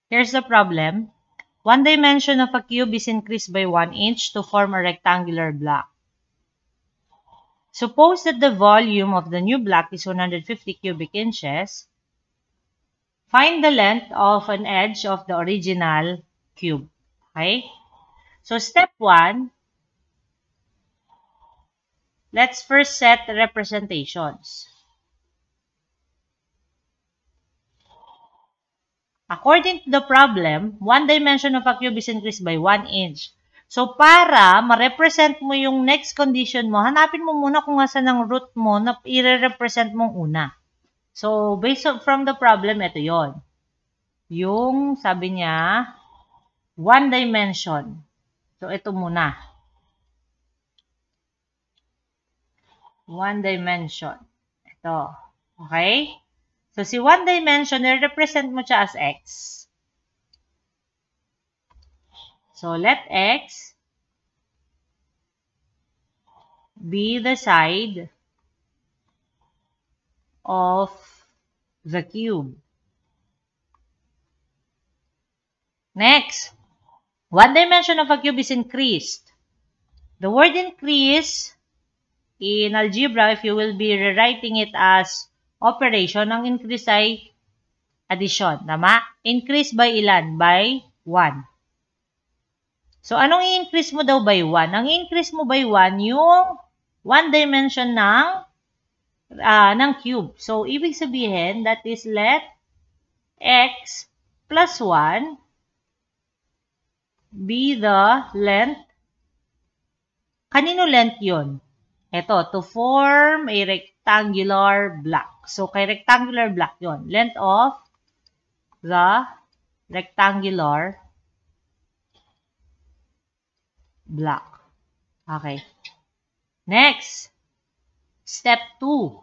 Here's the problem. One dimension of a cube is increased by 1 inch to form a rectangular block. Suppose that the volume of the new block is 150 cubic inches. Find the length of an edge of the original cube. Okay? So step 1, let's first set the representations. According to the problem, one dimension of a cube is increased by 1 inch. So, para ma-represent mo yung next condition mo, hanapin mo muna kung asan ang root mo na i-represent mong una. So, based from the problem, ito yon. Yung, sabi niya, one dimension. So, ito muna. One dimension. Ito. Okay? So, si one dimension, i-represent mo siya as x. So, let x be the side of the cube. Next, one dimension of a cube is increased. The word increase, in algebra, if you will be rewriting it as operation, ang increase ay addition. Tama? Increase by ilan? By 1. So, anong i-increase mo daw by 1? Ang i-increase mo by 1, yung one dimension ng cube. So, ibig sabihin, that is let x plus 1 be the length. Kanino length yun? Ito, to form a rectangular block. So, kay rectangular block yon, length of the rectangular block. Okay. Next, step 2.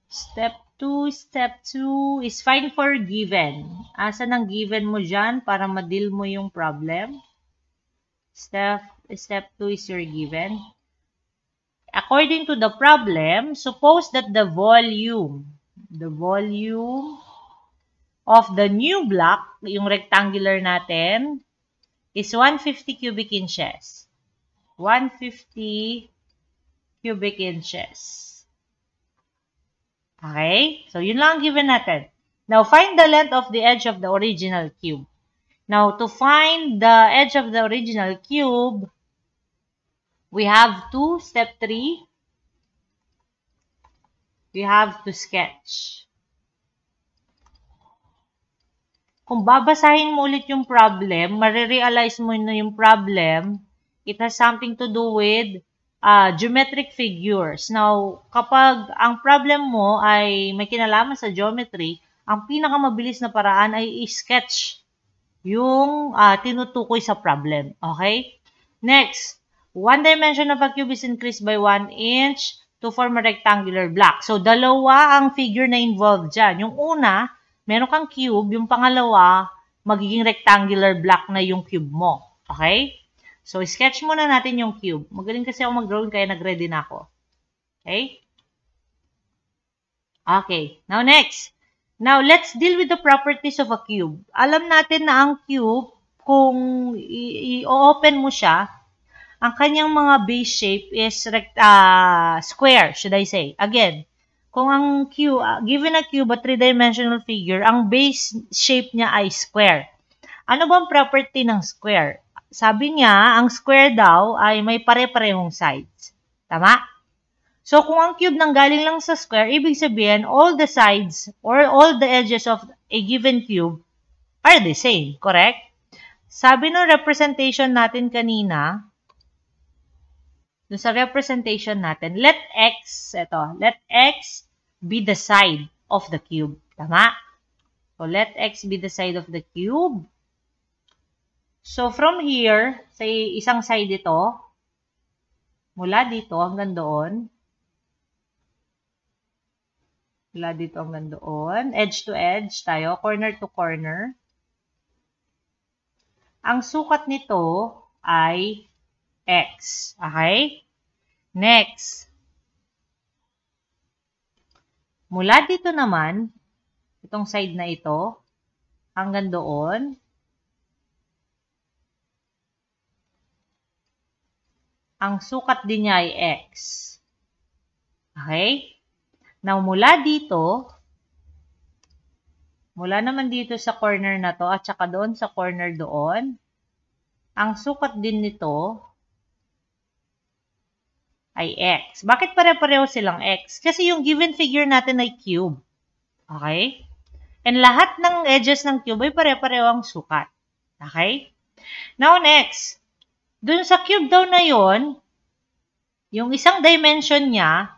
Step 2 is find for given. Asan ang given mo dyan para ma-deal mo yung problem? Step 2 is your given. According to the problem, suppose that the volume of the new block, yung rectangular natin, is 150 cubic inches. 150 cubic inches. Okay? So, yun lang ang given natin. Now, find the length of the edge of the original cube. Now, to find the edge of the original cube, we have to, step 3, we have to sketch. Kung babasahin mo ulit yung problem, marirealize mo na yung problem, it has something to do with geometric figures. Now, kapag ang problem mo ay may kinalaman sa geometry, ang pinakamabilis na paraan ay i-sketch yung tinutukoy sa problem. Okay? Next, one dimension of a cube is increased by 1 inch to form a rectangular block. So, dalawa ang figure na involved dyan. Yung una, meron kang cube. Yung pangalawa, magiging rectangular block na yung cube mo. Okay? So, sketch muna natin yung cube. Magaling kasi ako mag-drawing kaya nag-ready na ako. Okay? Okay. Now, next. Now, let's deal with the properties of a cube. Alam natin na ang cube, kung i-open mo siya, ang kanyang mga base shape is square, should I say. Again, kung ang cube, given a cube, a three-dimensional figure, ang base shape niya ay square. Ano bang property ng square? Sabi niya, ang square daw ay may pare-parehong sides. Tama? So, kung ang cube nanggaling lang sa square, ibig sabihin, all the sides or all the edges of a given cube are the same. Correct? Sabi ng representation natin kanina, dun sa representation natin, let x be the side of the cube. Tama? So, let x be the side of the cube. So, from here, sa isang side ito, mula dito hanggang doon, edge to edge tayo, corner to corner. Ang sukat nito ay x. Okay? Next. Mula dito naman, Itong side na ito, hanggang doon. Ang sukat din niya ay x. Okay? Now, mula naman dito sa corner na to, at saka doon sa corner doon, ang sukat din nito ay x. Bakit pare-pareho silang x? Kasi yung given figure natin ay cube. Okay? And lahat ng edges ng cube ay pare-pareho ang sukat. Okay? Now, next. Dun sa cube daw na yon, yung isang dimension niya,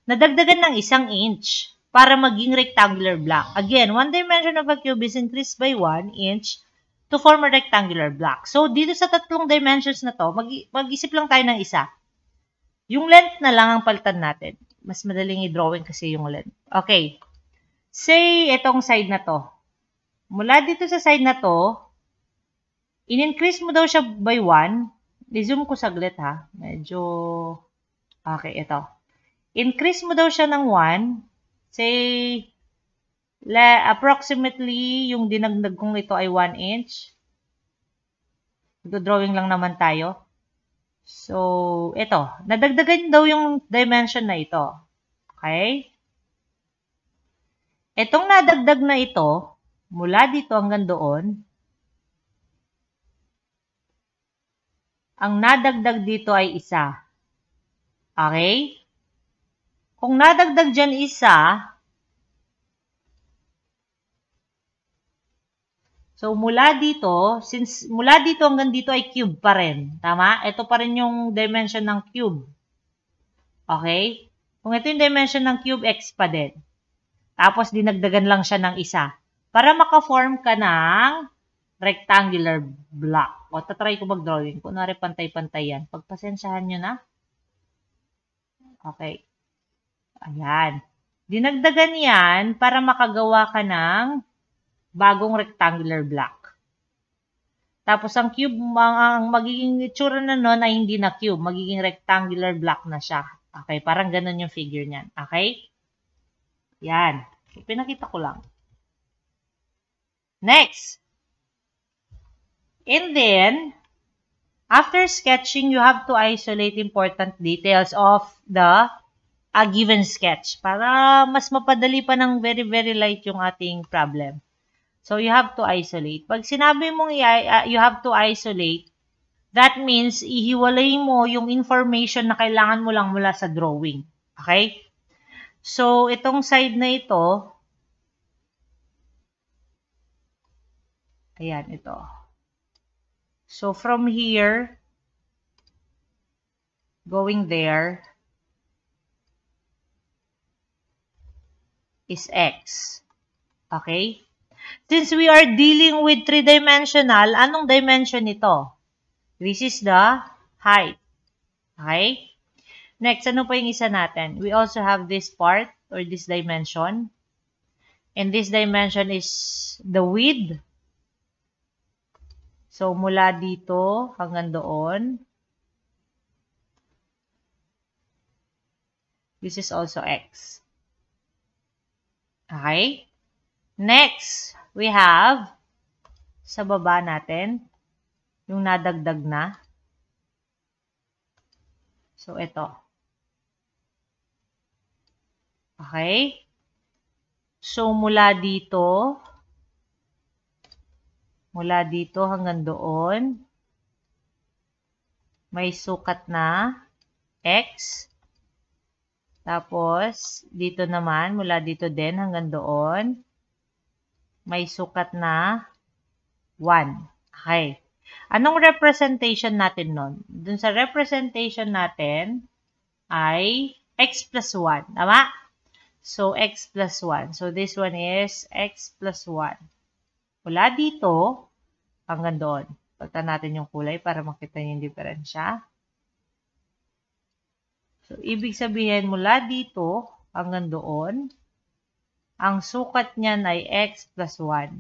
nadagdagan ng 1 inch para maging rectangular block. Again, 1 dimension of a cube is increased by 1 inch to form a rectangular block. So, dito sa tatlong dimensions na to, mag-isip lang tayo ng isa. Yung length na lang ang palitan natin. Mas madaling i-drawing kasi yung length. Okay. Say, itong side na to. Mula dito sa side na to, in-increase mo daw siya by 1. I-zoom ko saglit ha. Medyo, okay, ito. Increase mo daw siya ng 1. Say, approximately, yung dinagdag kong ito ay 1 inch. Drawing lang naman tayo. So, ito. Nadagdagan daw yung dimension na ito. Okay? Itong nadagdag na ito, mula dito hanggang doon, ang nadagdag dito ay 1. Okay? Kung nadagdag dyan 1, so mula dito, since mula dito hanggang dito ay cube pa rin. Tama? Ito pa rin yung dimension ng cube. Okay? Kung ito yung dimension ng cube, x pa din. Tapos, dinagdagan lang siya ng 1. Para maka-form ka ng rectangular block. O, tatry ko mag-drawing. Kunwari, pantay-pantay yan. Pagpasensyahan nyo na. Okay. Ayan. Dinagdagan yan para makagawa ka ng bagong rectangular block. Tapos, ang cube, ang magiging itsura na nun ay hindi na cube. Magiging rectangular block na siya. Okay. Parang ganun yung figure niyan. Okay? Yan. Pinakita ko lang. Next. And then, after sketching, you have to isolate important details of the given sketch para mas mapadali pa ng very, very light yung ating problem. So, you have to isolate. Pag sinabi mong you have to isolate, that means ihiwalay mo yung information na kailangan mo lang mula sa drawing. Okay? So, itong side na ito, ayan, ito. So, from here, going there, is x. Okay? Since we are dealing with 3-dimensional, anong dimension ito? This is the height. Okay? Next, ano pa yung isa natin? We also have this part or this dimension. And this dimension is the width. So, mula dito hanggang doon. This is also x. Okay? Next, we have sa baba natin yung nadagdag na. So, ito. Okay? So, mula dito hanggang doon, may sukat na x. Tapos, dito naman, mula dito din hanggang doon, may sukat na 1. Okay. Anong representation natin nun? Dun sa representation natin ay x plus 1. Tama? So, x plus 1. So, this one is x plus 1. Mula dito hanggang doon. Pagtan natin yung kulay para makita niyo yung diferensya. So, ibig sabihin, mula dito hanggang doon, ang sukat niyan ay x plus 1.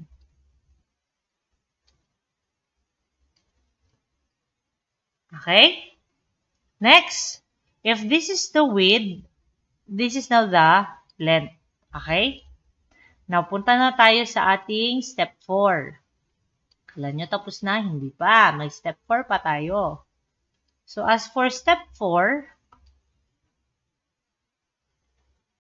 Okay? Next, if this is the width, this is now the length. Okay? Now, punta na tayo sa ating step 4. Kala nyo tapos na? Hindi pa. May step 4 pa tayo. So, as for step 4,